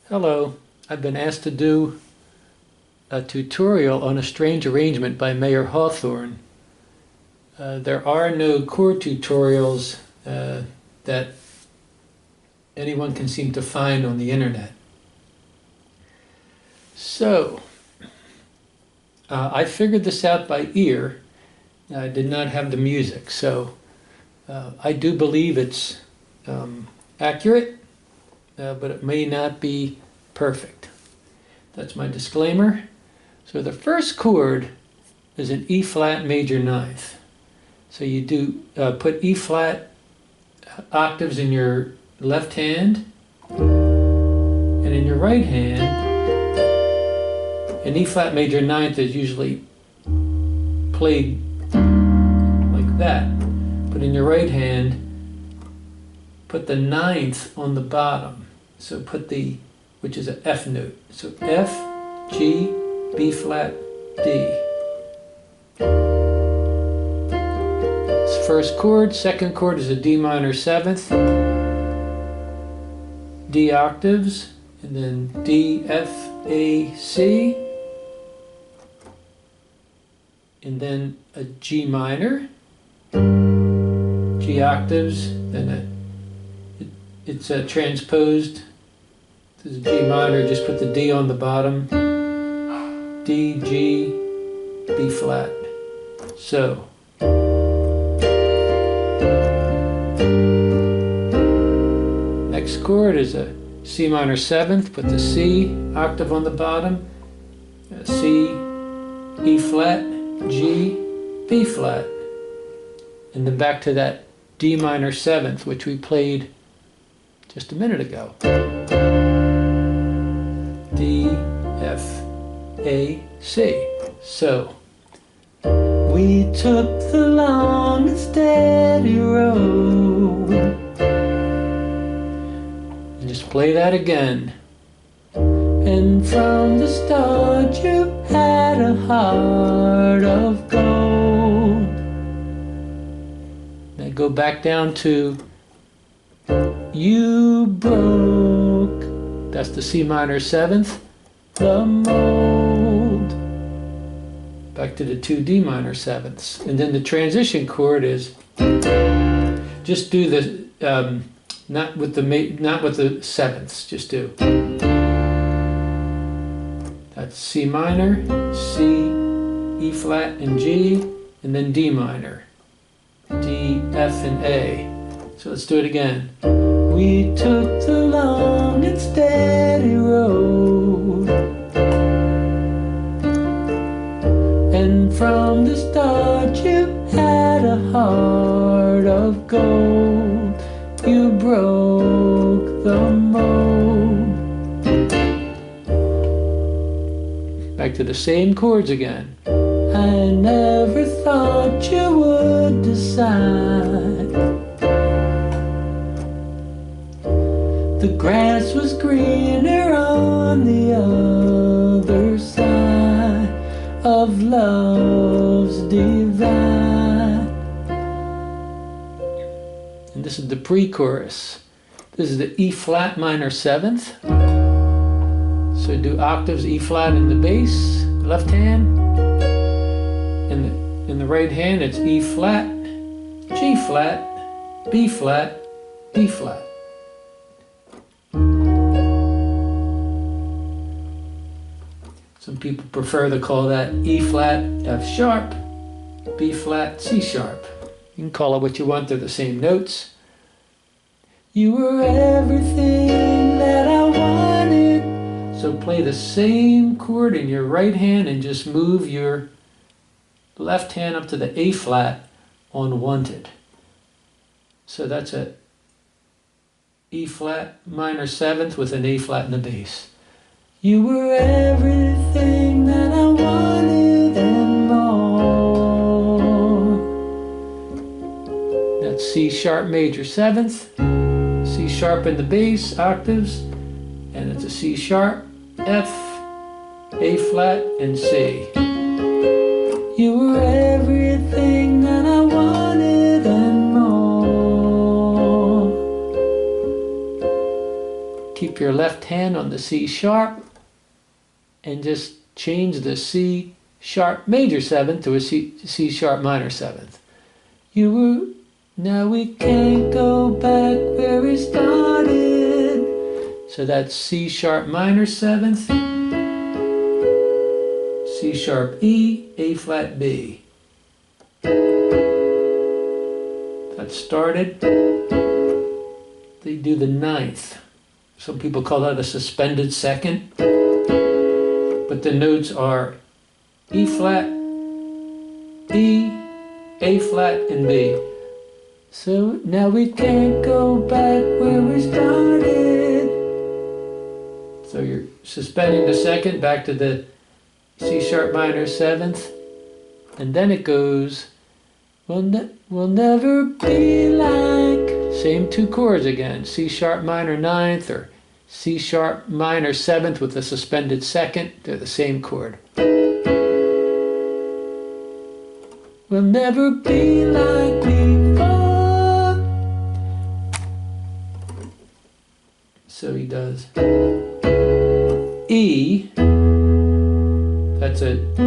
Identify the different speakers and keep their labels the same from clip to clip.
Speaker 1: Hello, I've been asked to do a tutorial on a strange arrangement by Mayer Hawthorne. There are no chord tutorials that anyone can seem to find on the internet. So, I figured this out by ear. I did not have the music, so I do believe it's accurate, but it may not be perfect. That's my disclaimer. So the first chord is an E flat major ninth. So you do put E flat octaves in your left hand, and in your right hand, an E flat major ninth is usually played like that. But in your right hand, put the ninth on the bottom. So put the, which is an F note. So F, G, B flat, D. It's first chord. Second chord is a D minor seventh, D octaves, and then D, F, A, C, and then a G minor, G octaves, then it's transposed to the G minor. Just put the D on the bottom. D, G, B flat. So next chord is a C minor seventh. Put the C octave on the bottom. C, E flat, G, B flat, and then back to that D minor seventh, which we played just a minute ago. D, F, A, C. So we took the long and steady road. And just play that again. And from the start you had a heart of gold. Then go back down to you broke, that's the C minor seventh, the mold. Back to the two D minor sevenths. And then the transition chord is, just do the, not with the sevenths, just do. That's C minor, C, E flat and G, and then D minor, D, F and A. So let's do it again. We took the long and steady road, and from the start you had a heart of gold. You broke the mold. Back to the same chords again. I never thought you would decide. The grass was greener on the other side of love's divide. And this is the pre-chorus. This is the E flat minor seventh. So do octaves, E flat in the bass, left hand. In the right hand it's E flat, G flat, B flat, D flat. Some people prefer to call that E flat, F sharp, B flat, C sharp. You can call it what you want, they're the same notes. You were everything that I wanted. So play the same chord in your right hand and just move your left hand up to the A flat on wanted. So that's a E flat minor seventh with an A flat in the bass. You were everything that I wanted and more. That's C sharp major seventh, C sharp in the bass, octaves, and it's a C sharp, F, A flat, and C. You were everything that I wanted and more. keep your left hand on the C sharp and just change the C sharp major 7th to a C sharp minor 7th. Now we can't go back where we started. So that's C sharp minor 7th, C sharp E, A flat B. That started. They do the 9th. Some people call that a suspended second. But the notes are E flat, E, A flat, and B. So now we can't go back where we started. So you're suspending the second back to the C sharp minor 7th. And then it goes, we'll never be like, same 2 chords again, C sharp minor 9th or C sharp minor 7th with a suspended second. They're the same chord. We'll never be like before. So he does E, that's a D,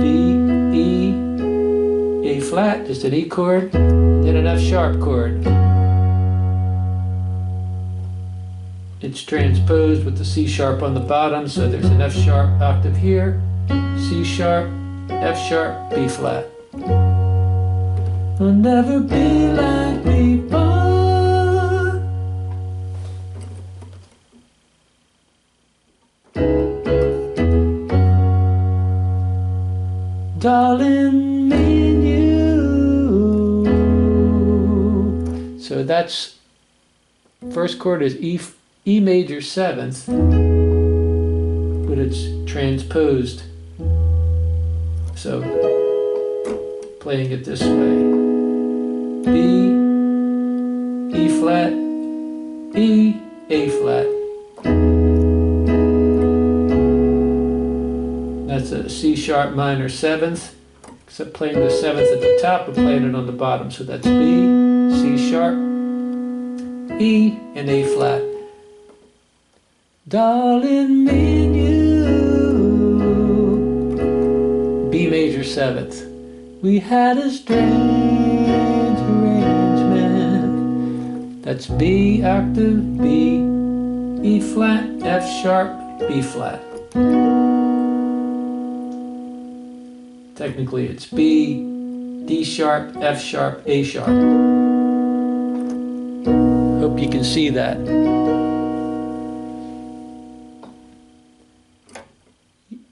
Speaker 1: E, A flat, just an E chord, then an F sharp chord. It's transposed with the C sharp on the bottom, so there's an F sharp octave here, C sharp, F sharp, B flat. We'll never be like before. Darling, me and you. So that's, first chord is E major 7th, but it's transposed. So playing it this way. B, E flat, E, A flat. That's a C sharp minor 7th, except playing the 7th at the top and playing it on the bottom. So that's B, C sharp, E, and A flat. Darling, me and you. B major 7th. We had a strange arrangement. That's B octave, B, E flat, F sharp, B flat. Technically it's B, D sharp, F sharp, A sharp. Hope you can see that.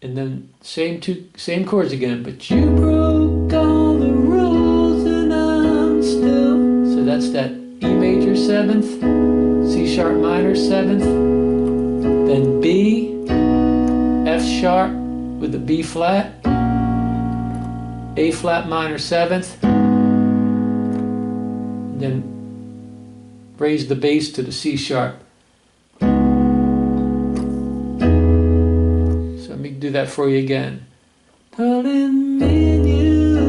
Speaker 1: And then same chords again, but you broke all the rules and I'm still. So that's that E major 7th, C sharp minor 7th, then B, F sharp with a B flat, A flat minor 7th, and then raise the bass to the C sharp. Do that for you again. Darling, me and you,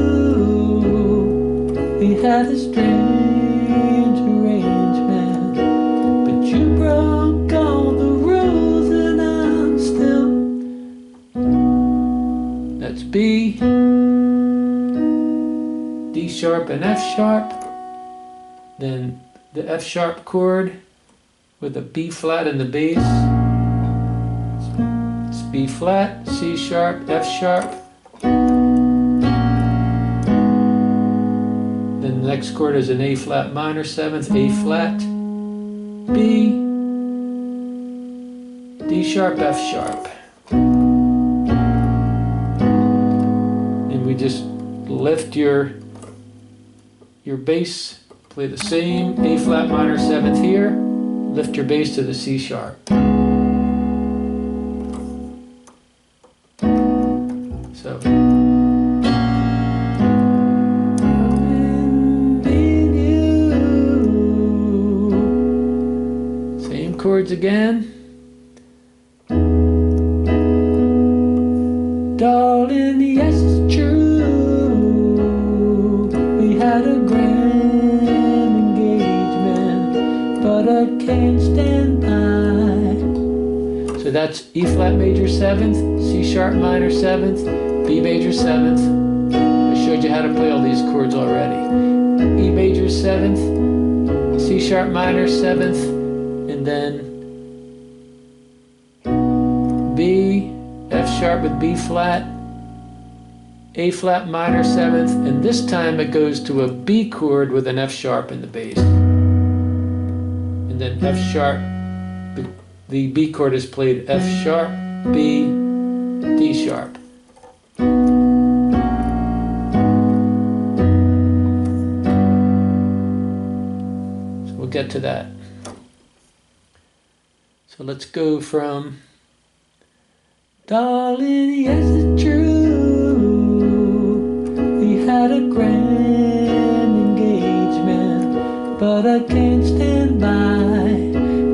Speaker 1: we had a strange arrangement, but you broke all the rules and I'm still. That's B, D sharp and F sharp, then the F sharp chord with a B flat in the bass. B flat, C sharp, F sharp. Then the next chord is an A flat minor 7th, A flat, B, D sharp, F sharp. And we just lift your bass, play the same A flat minor 7th here, lift your bass to the C sharp. So same chords again. Darling, yes, it's true. We had a grand engagement, but I can't stand by So that's E flat major 7th, C sharp minor 7th, B major 7th. I showed you how to play all these chords already. E major 7th, C sharp minor 7th, and then B, F sharp with B flat, A flat minor 7th, and this time it goes to a B chord with an F sharp in the bass. And then F sharp, the B chord is played F sharp, B, D sharp. So we'll get to that. So let's go from darling, yes it's true, we had a grand engagement, but I can't stand by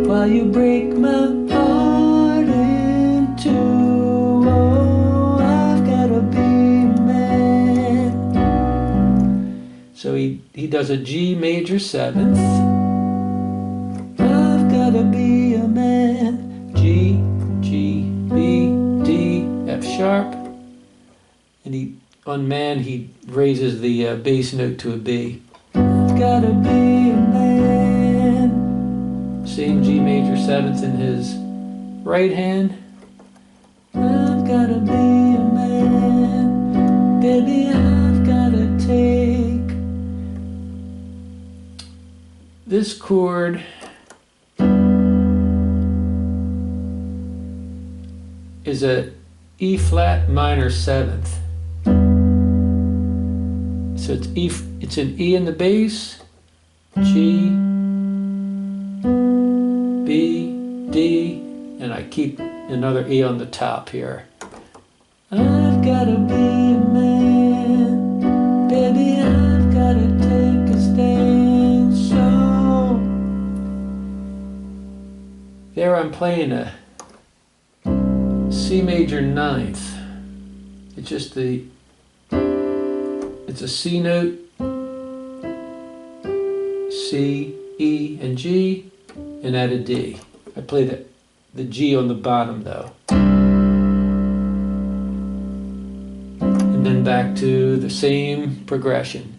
Speaker 1: while you break my heart in two. Oh, I've gotta be a man. So he does a G major 7th. I've gotta be a man. G, G, B, D, F sharp. And on man he raises the bass note to a B. I've gotta be a man. Same G major 7th in his right hand. I've gotta be a man, baby, I've gotta take this chord is a E flat minor 7th. So it's an E in the bass, G, B, D, and I keep another E on the top here. I've gotta be a man, baby, I've gotta take a stand. So there I'm playing a C major 9th. It's just it's a C note, C, E, and G, and add a D. I play the G on the bottom though. And then back to the same progression.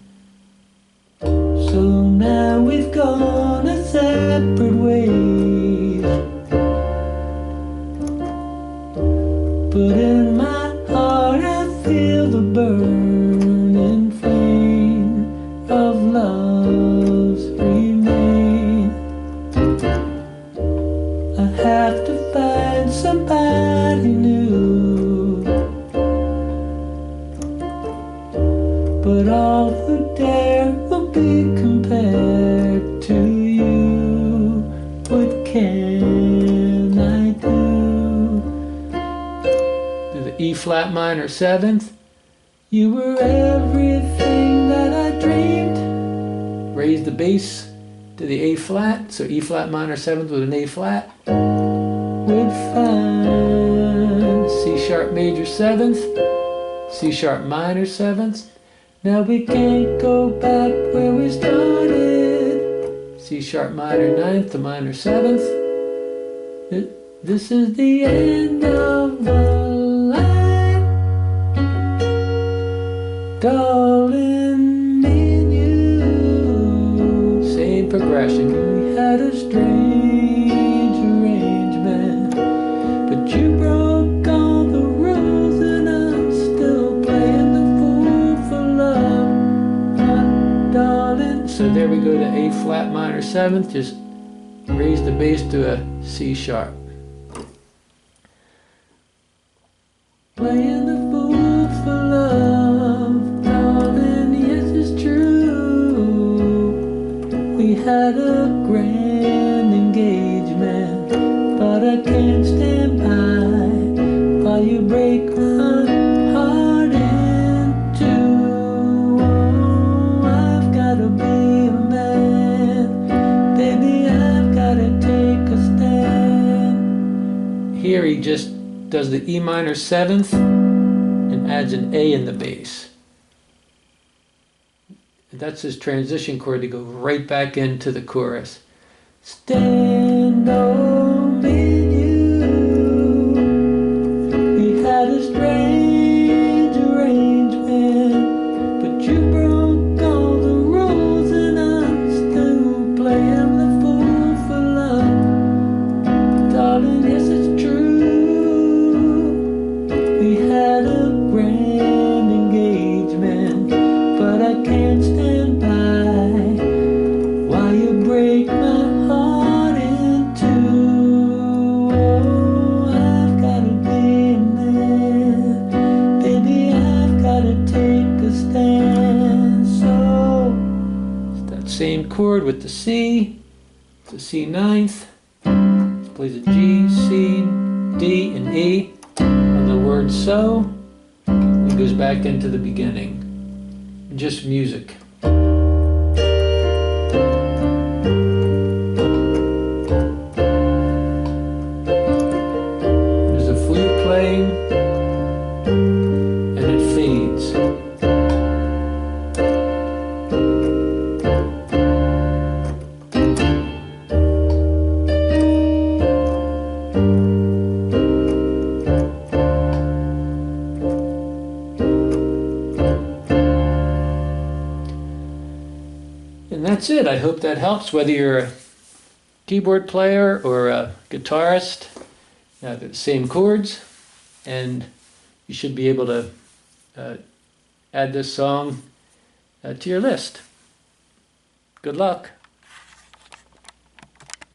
Speaker 1: So now we've gone our separate ways, but in my heart I feel the burning flame of love's remain. I have to find somebody new, but all who dare will be compared to you. What can I do? Do the E flat minor 7th. You were everything that I dreamed. Raise the bass to the A flat, so E flat minor 7th with an A flat. Would find C sharp major 7th, C sharp minor 7th. Now we can't go back where we started. C sharp minor 9th to minor 7th. This is the end of the line, darling, me and you. Same progression. We had a strange arrangement, but you broke all the rules, and I'm still playing the fool for love, darling. So there we go to A flat minor 7th. Just raise the bass to a C sharp. Playing the fool for love, darling, yes it's true. We had a grand engagement, but I can't stand by while you break my heart in two. Oh, I've gotta be a man, baby, I've gotta take a stand. Here he just does the E minor 7th and adds an A in the bass. That's his transition chord to go right back into the chorus. Stand on me, you. chord with the C. It's a C ninth. It plays a G, C, D, and E on the word so. It goes back into the beginning. Just music. There's a flute playing, and it fades. And that's it. I hope that helps, whether you're a keyboard player or a guitarist. The same chords, and you should be able to add this song to your list. Good luck.